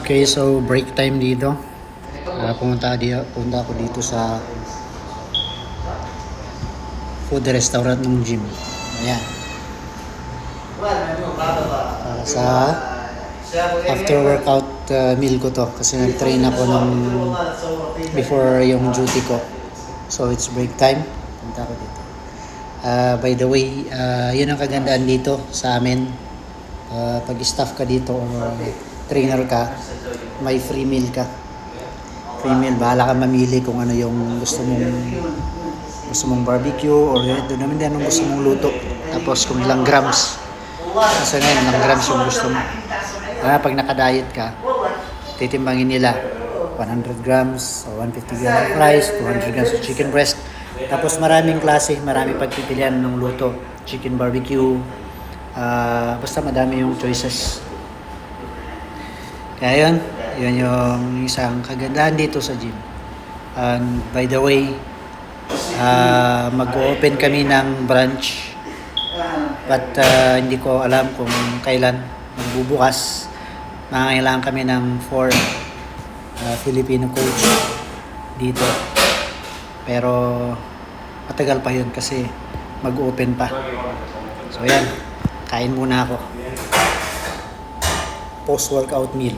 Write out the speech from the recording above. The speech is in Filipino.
Okay, so break time dito. Punta ako dito sa food restaurant ng gym. Ayan. Para sa after workout meal ko to. Kasi nag-train ako nung before yung duty ko. So it's break time. Punta ako dito. By the way, yun ang kagandaan dito sa amin. Pag staff ka dito or trainer ka, may free meal ka. Free meal, bahala ka mamili kung ano yung gusto mong barbecue or doon naman din anong gusto mong luto. Tapos kung ilang grams. Kasi ngayon, ilang grams yung gusto mo. Pag naka-diet ka, titimbangin nila 100 grams o 150 grams of rice, 200 grams of chicken breast. Tapos maraming klase, maraming pagpipilian ng luto. Chicken barbecue, basta madami yung choices. Kaya yun yung isang kagandahan dito sa gym. And by the way, mag-open kami ng branch. But hindi ko alam kung kailan magbubukas. Mangangailangan kami ng 4 Filipino coach dito. Pero matagal pa yun kasi mag-open pa. So yan, kain muna ako. Post-workout meal.